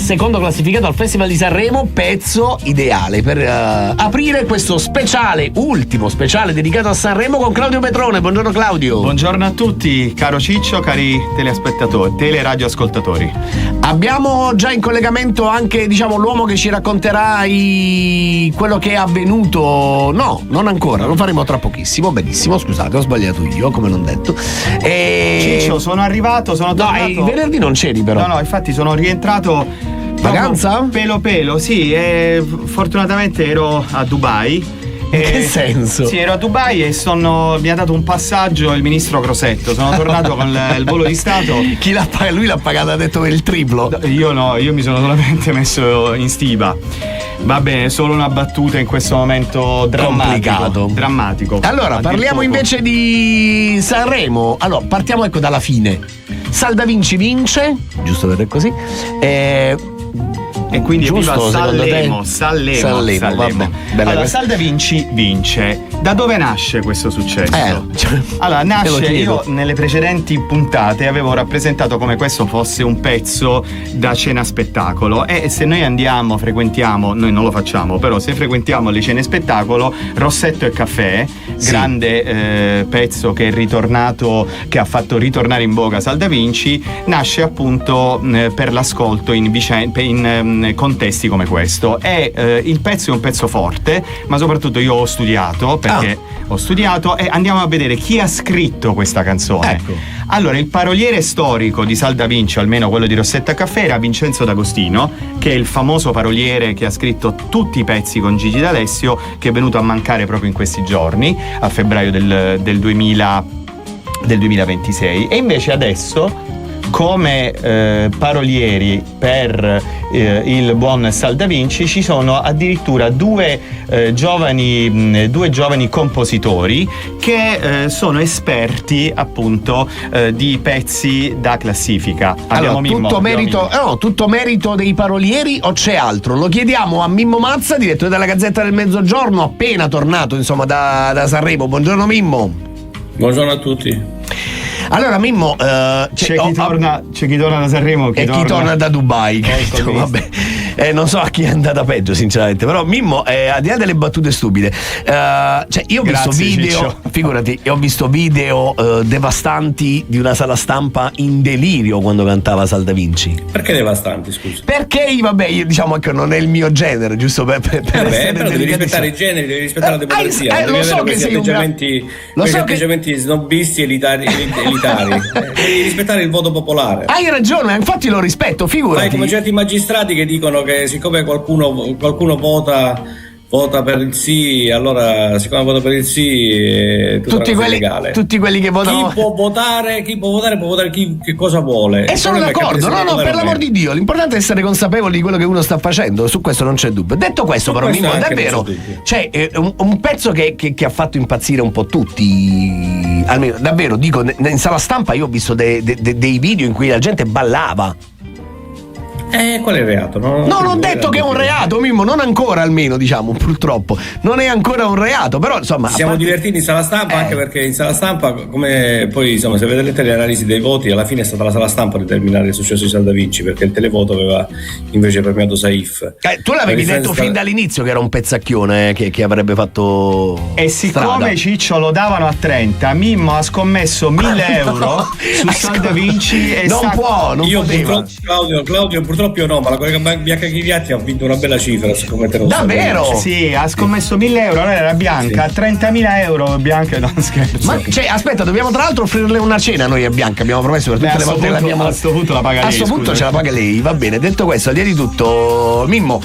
secondo classificato al Festival di Sanremo, pezzo ideale per aprire questo speciale, ultimo speciale dedicato a Sanremo con Claudio Petrone. Buongiorno Claudio. Buongiorno a tutti, caro Ciccio, cari teleradioascoltatori. Abbiamo già in collegamento anche, diciamo, l'uomo che ci racconterà quello che è avvenuto. No, non ancora, lo faremo tra pochissimo. Benissimo, scusate, ho sbagliato io, come non detto. Ciccio, sono arrivato, sono tornato. No, venerdì non c'eri però. No, infatti sono rientrato. Vacanza? Pelo, sì, fortunatamente ero a Dubai. In che senso? Sì, ero a Dubai e mi ha dato un passaggio il ministro Crosetto. Sono tornato con il volo di Stato. Chi l'ha pagato? Lui l'ha pagato, ha detto per il triplo. Io no, io mi sono solamente messo in stiva. Va bene, solo una battuta in questo momento drammatico. Allora, parliamo invece di Sanremo. Allora, partiamo dalla fine. Sal Da Vinci vince, giusto per così. E quindi giusto, Sanremo. Vabbè. Allora, Sal Da Vinci vince. Da dove nasce questo successo? Allora, nasce, io nelle precedenti puntate avevo rappresentato come questo fosse un pezzo da cena spettacolo, e se noi frequentiamo, noi non lo facciamo, però se frequentiamo le cene spettacolo, Rossetto e Caffè, sì, grande pezzo che è ritornato, che ha fatto ritornare in voga Sal Da Vinci, nasce appunto per l'ascolto in contesti come questo. Il pezzo è un pezzo forte, ma soprattutto io ho studiato e andiamo a vedere chi ha scritto questa canzone. Ecco. Allora, il paroliere storico di Sal Da Vinci, almeno quello di Rossetto e Caffè, era Vincenzo D'Agostino, che è il famoso paroliere che ha scritto tutti i pezzi con Gigi D'Alessio, che è venuto a mancare proprio in questi giorni, a febbraio del 2026. E invece adesso, come parolieri per il buon Sal Da Vinci, ci sono addirittura due giovani compositori che sono esperti appunto di pezzi da classifica. Allora, tutto merito dei parolieri o c'è altro? Lo chiediamo a Mimmo Mazza, direttore della Gazzetta del Mezzogiorno, appena tornato insomma da Sanremo. Buongiorno Mimmo. Buongiorno a tutti. Allora Mimmo, c'è chi torna da Sanremo e chi torna da Dubai. Vabbè. Non so a chi è andata peggio sinceramente, però Mimmo, al di là delle battute stupide, io ho visto video, Ciccio. Figurati, ho visto video devastanti di una sala stampa in delirio quando cantava Sal Da Vinci. Perché devastanti, scusa? Perché io diciamo che non è il mio genere, giusto per però devi rispettare i generi, devi rispettare la democrazia, lo so che sei atteggiamenti snobbisti e elitari. Devi rispettare il voto popolare. Hai ragione, infatti lo rispetto, figurati. Fai come certi magistrati che dicono che siccome qualcuno vota per il sì, allora siccome vota per il sì tutti quelli che votano. Chi può votare che cosa vuole. E sono d'accordo, no, per l'amor di Dio, l'importante è essere consapevoli di quello che uno sta facendo, su questo non c'è dubbio. Detto questo, però Mimmo, davvero c'è un pezzo che ha fatto impazzire un po' tutti, almeno davvero dico, in sala stampa io ho visto dei video in cui la gente ballava. Qual è il reato? Non ho detto che è un reato, Mimmo, non ancora, almeno, diciamo, purtroppo. Non è ancora un reato, però insomma. Siamo divertiti in sala stampa, anche perché in sala stampa, come poi insomma, se vedete le analisi dei voti, alla fine è stata la sala stampa a determinare il successo di Sal Da Vinci, perché il televoto aveva invece premiato Saif. Tu l'avevi detto fin dall'inizio che era un pezzacchione che avrebbe fatto. E siccome strada. Ciccio lo davano a 30, Mimmo ha scommesso 1.000 euro su Sal Da Vinci e non io poteva. Claudio purtroppo no, ma la collega Bianca Chiviatti ha vinto una bella cifra. Davvero? Sì, ha scommesso 1.000 euro, allora era Bianca, sì. 30.000 euro Bianca, no scherzo. Ma aspetta, dobbiamo tra l'altro offrirle una cena noi a Bianca, abbiamo promesso per tutte le volte che l'abbiamo. A questo punto la paga lei. A questo punto ce la paga lei, va bene. Detto questo, al di là di tutto, Mimmo,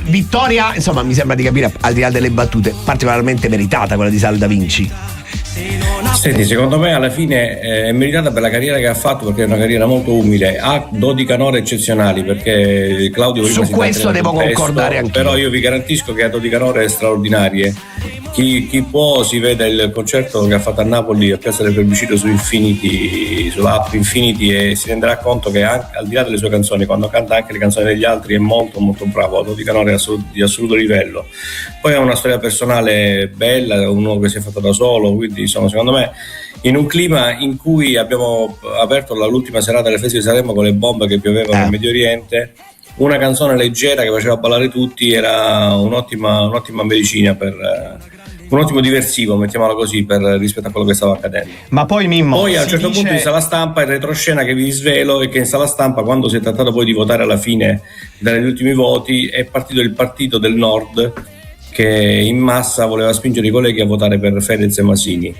vittoria, insomma, mi sembra di capire, al di là delle battute, particolarmente meritata quella di Sal Da Vinci. Senti, secondo me alla fine è meritata per la carriera che ha fatto, perché è una carriera molto umile, ha doti canore eccezionali, perché Claudio su questo devo concordare anche. Però io vi garantisco che ha doti canore straordinarie. Chi può si vede il concerto che ha fatto a Napoli a Piazza del Plebiscito sull'app Infinity, e si renderà conto che anche, al di là delle sue canzoni, quando canta anche le canzoni degli altri, è molto molto bravo, ha doti canore di assoluto livello. Poi ha una storia personale bella, un uomo che si è fatto da solo, quindi insomma secondo me in un clima in cui abbiamo aperto l'ultima serata del Festival di Sanremo con le bombe che piovevano nel Medio Oriente, una canzone leggera che faceva ballare tutti era un'ottima medicina un ottimo diversivo, mettiamolo così, rispetto a quello che stava accadendo. Ma poi Mimmo, poi a un certo punto in sala stampa, il retroscena che vi svelo è che in sala stampa, quando si è trattato poi di votare alla fine, dare gli ultimi voti, è partito il partito del Nord che in massa voleva spingere i colleghi a votare per Fedez e Masini.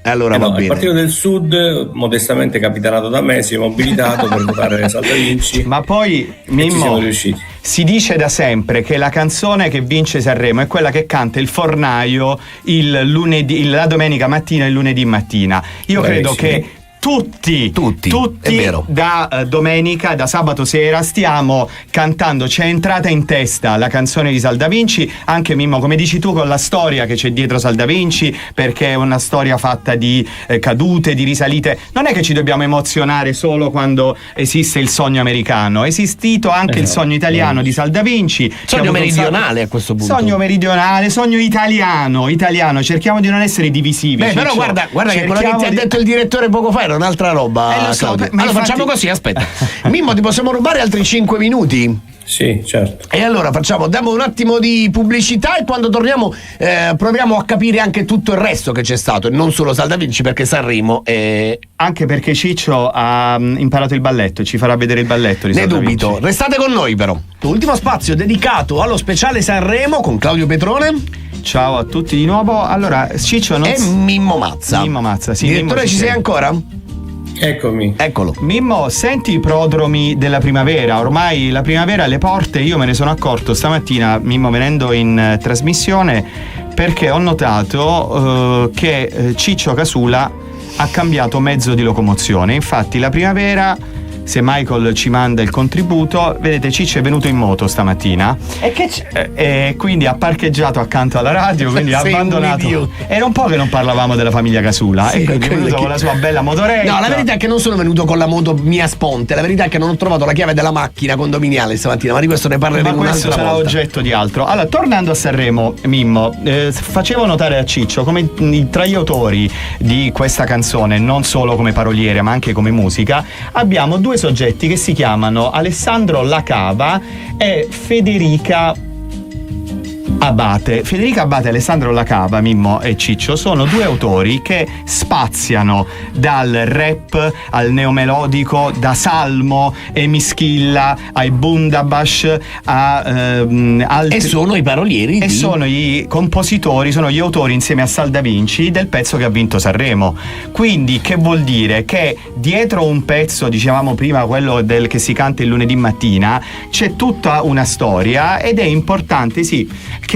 Allora va bene. Il partito del Sud, modestamente capitanato da me, si è mobilitato per votare Salva Vinci. Ma poi Mimmo, siamo riusciti. Si dice da sempre che la canzone che vince Sanremo è quella che canta il fornaio la domenica mattina e il lunedì mattina. Io credo che tutti è vero. Da domenica, da sabato sera stiamo cantando, c'è entrata in testa la canzone di Salva Vinci, anche Mimmo come dici tu, con la storia che c'è dietro Salva Vinci, perché è una storia fatta di cadute, di risalite. Non è che ci dobbiamo emozionare solo quando esiste il sogno americano, è esistito anche il sogno italiano di Salva Vinci, sogno meridionale a questo punto, sogno meridionale, sogno italiano, cerchiamo di non essere divisivi. Però guarda che quello che ti ha detto il direttore poco fa era un'altra roba, Claudio. Allora facciamo così, aspetta. Mimmo, ti possiamo rubare altri 5 minuti? Sì, certo. E allora diamo un attimo di pubblicità e quando torniamo proviamo a capire anche tutto il resto che c'è stato e non solo Salva Vinci, perché Sanremo anche perché Ciccio ha imparato il balletto e ci farà vedere il balletto di Salva Vinci. Ne dubito. Restate con noi però. Ultimo spazio dedicato allo speciale Sanremo con Claudio Petrone. Ciao a tutti di nuovo. Allora, Ciccio e Mimmo Mazza. Sì, direttore, Mimmo, ci sei ancora? Eccomi. Eccolo. Mimmo, senti i prodromi della primavera. Ormai la primavera è alle porte. Io me ne sono accorto stamattina, Mimmo, venendo in trasmissione, perché ho notato che Ciccio Casula ha cambiato mezzo di locomozione. Infatti la primavera, se Michael ci manda il contributo, vedete, Ciccio è venuto in moto stamattina e quindi ha parcheggiato accanto alla radio, quindi ha abbandonato. Era un po' che non parlavamo della famiglia Casula, e quindi è venuto con la sua bella motoretta. No, la verità è che non sono venuto con la moto mia sponte, la verità è che non ho trovato la chiave della macchina condominiale stamattina, ma di questo ne parleremo un'altra volta. Ma questo sarà oggetto di altro. Allora, tornando a Sanremo, Mimmo, facevo notare a Ciccio come tra gli autori di questa canzone, non solo come paroliere ma anche come musica, abbiamo due soggetti che si chiamano Alessandro Lacava e Federica Abate. Federica Abate e Alessandro Lacava, Mimmo e Ciccio, sono due autori che spaziano dal rap al neomelodico, da Salmo e Mischilla ai Bundabash a altri. E sono i parolieri sono i compositori, sono gli autori insieme a Salva Vinci del pezzo che ha vinto Sanremo. Quindi che vuol dire? Che dietro un pezzo, dicevamo prima, quello del che si canta il lunedì mattina, c'è tutta una storia ed è importante che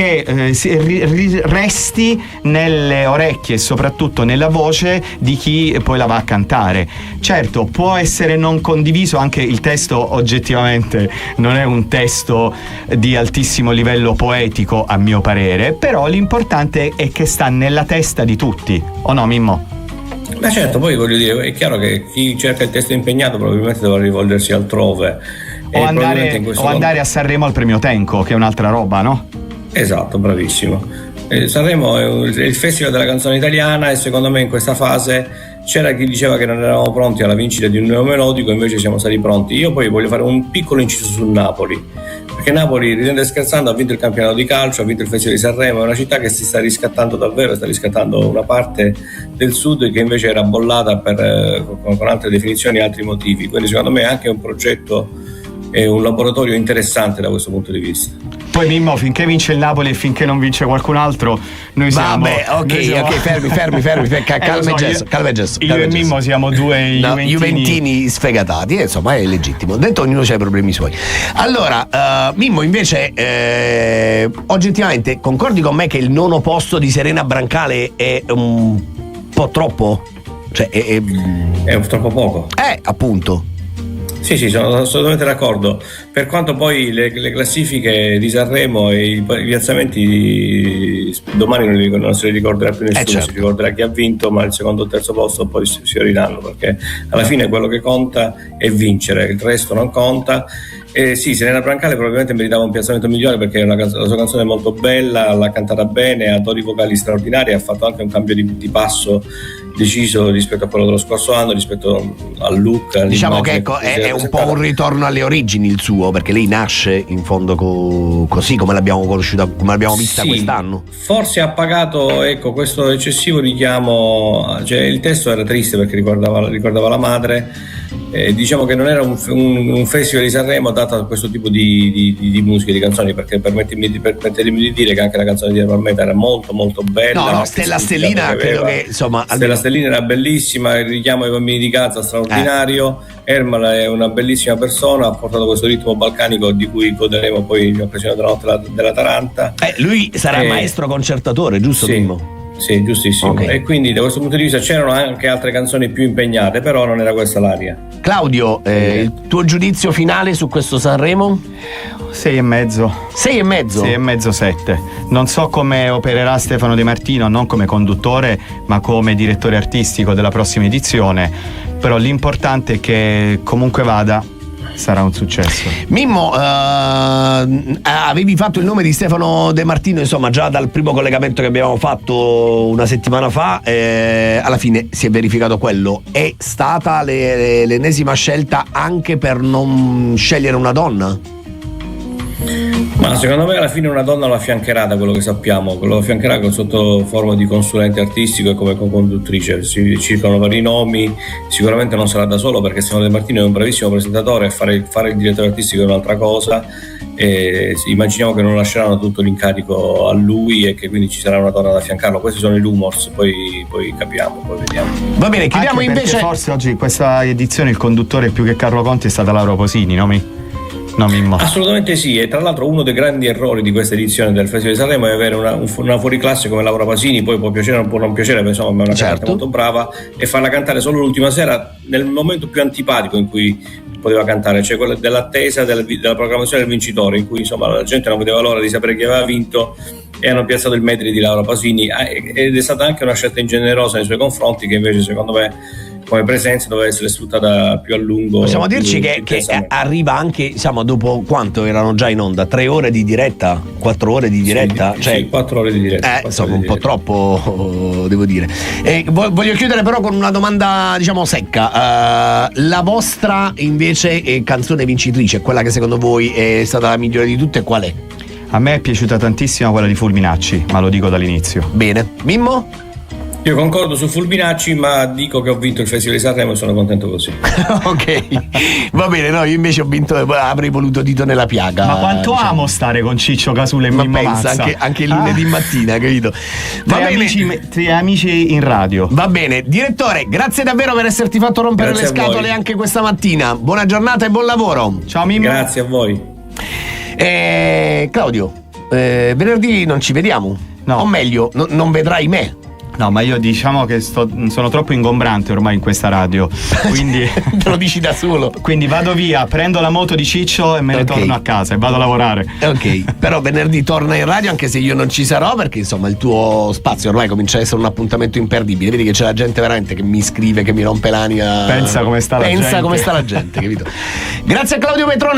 resti nelle orecchie e soprattutto nella voce di chi poi la va a cantare. Certo, può essere non condiviso, anche il testo oggettivamente non è un testo di altissimo livello poetico a mio parere, però l'importante è che sta nella testa di tutti, o no, Mimmo? Ma certo, poi voglio dire, è chiaro che chi cerca il testo impegnato probabilmente dovrà rivolgersi altrove o andare a Sanremo al premio Tenco, che è un'altra roba, no? Esatto, bravissimo. Sanremo è il festival della canzone italiana e secondo me in questa fase c'era chi diceva che non eravamo pronti alla vincita di un neomelodico, invece siamo stati pronti. Io poi voglio fare un piccolo inciso su Napoli, perché Napoli, ridendo e scherzando, ha vinto il campionato di calcio, ha vinto il festival di Sanremo, è una città che si sta riscattando davvero, sta riscattando una parte del sud che invece era bollata con altre definizioni e altri motivi, quindi secondo me è anche un progetto e un laboratorio interessante da questo punto di vista. Poi Mimmo, finché vince il Napoli e finché non vince qualcun altro, noi siamo. Vabbè, ok, fermi, calma e gesso. Io e Mimmo siamo due juventini sfegatati, insomma è legittimo. Detto, ognuno ha i problemi suoi. Allora, Mimmo, invece, oggettivamente, concordi con me che il nono posto di Serena Brancale è un po' troppo? Cioè, è troppo poco. Appunto. Sì, sono assolutamente d'accordo. Per quanto poi le classifiche di Sanremo e i piazzamenti domani non se li ricorderà più nessuno, certo. Si ricorderà chi ha vinto, ma il secondo o terzo posto poi si fioриranno, perché alla fine quello che conta è vincere, il resto non conta. Sì, Serena Brancale probabilmente meritava un piazzamento migliore perché la sua canzone è molto bella, l'ha cantata bene, ha doti vocali straordinari, ha fatto anche un cambio di passo deciso rispetto a quello dello scorso anno, rispetto al look. Diciamo che ecco, è un po' un ritorno alle origini il suo, perché lei nasce in fondo così come l'abbiamo conosciuta, come l'abbiamo vista quest'anno. Forse ha pagato, ecco, questo eccessivo richiamo, cioè il testo era triste perché ricordava la madre. Diciamo che non era un festival di Sanremo dato a questo tipo di musica, di canzoni, perché permettetemi di dire che anche la canzone di Ermal era molto molto bella. No, Stella Stellina credo che insomma Stella Stellina era bellissima, il richiamo ai bambini di Gaza straordinario. Ermal è una bellissima persona, ha portato questo ritmo balcanico di cui goderemo poi in occasione della notte della Taranta. Lui sarà maestro concertatore, giusto? Sì. Mimmo? Sì, giustissimo. Okay. E quindi da questo punto di vista c'erano anche altre canzoni più impegnate, però non era questa l'aria. Claudio, il tuo giudizio finale su questo Sanremo? 6,5. 6,5, 7. Non so come opererà Stefano De Martino, non come conduttore, ma come direttore artistico della prossima edizione. Però l'importante è che comunque vada, sarà un successo. Mimmo, avevi fatto il nome di Stefano De Martino, insomma, già dal primo collegamento che abbiamo fatto una settimana fa, alla fine si è verificato quello. È stata l'ennesima scelta anche per non scegliere una donna? Ma secondo me alla fine una donna lo affiancherà, da quello che sappiamo, lo affiancherà sotto forma di consulente artistico e come co-conduttrice. Si circolano vari nomi, sicuramente non sarà da solo, perché Stefano De Martino è un bravissimo presentatore e fare il direttore artistico è un'altra cosa, e immaginiamo che non lasceranno tutto l'incarico a lui e che quindi ci sarà una donna ad affiancarlo. Questi sono i rumors, poi capiamo, poi vediamo. Va bene, chiudiamo invece. Forse oggi in questa edizione il conduttore più che Carlo Conti è stata Laura Posini, no Mimmo? Assolutamente sì, e tra l'altro uno dei grandi errori di questa edizione del Festival di Sanremo è avere una fuoriclasse come Laura Pasini. Poi può piacere o può non piacere, ma insomma è una cantante molto brava, e farla cantare solo l'ultima sera nel momento più antipatico in cui poteva cantare, cioè quello dell'attesa della proclamazione del vincitore, in cui insomma la gente non vedeva l'ora di sapere chi aveva vinto, e hanno piazzato il medley di Laura Pasini, ed è stata anche una scelta ingenerosa nei suoi confronti, che invece secondo me come presenza doveva essere sfruttata più a lungo. Possiamo dirci che arriva anche, diciamo, dopo quanto erano già in onda? 3 ore di diretta? 4 ore di diretta? Sì, 4 ore di diretta. Insomma, un po' troppo, devo dire. Voglio chiudere però con una domanda, diciamo, secca. La vostra invece canzone vincitrice, quella che secondo voi è stata la migliore di tutte, qual è? A me è piaciuta tantissimo quella di Fulminacci, ma lo dico dall'inizio. Bene. Mimmo? Io concordo su Fulminacci, ma dico che ho vinto il Festival di Sanremo e sono contento così. Ok, va bene. No, io invece ho vinto, avrei voluto Dito nella piaga. Ma quanto amo stare con Ciccio Casulla e Mimmo Mazza. Anche lunedì mattina, capito? Tre amici in radio. Va bene, direttore, grazie davvero per esserti fatto rompere le scatole anche questa mattina. Buona giornata e buon lavoro. Ciao Mimmo. Grazie a voi. Claudio, venerdì non ci vediamo? No. O meglio, non vedrai me. No, ma io diciamo che sono troppo ingombrante ormai in questa radio, quindi te lo dici da solo. Quindi vado via, prendo la moto di Ciccio e me ne torno a casa e vado a lavorare. Ok, però venerdì torna in radio, anche se io non ci sarò, perché insomma il tuo spazio ormai comincia a essere un appuntamento imperdibile. Vedi che c'è la gente veramente che mi scrive, che mi rompe l'anima. Pensa come sta la gente, capito? Grazie a Claudio Petrone.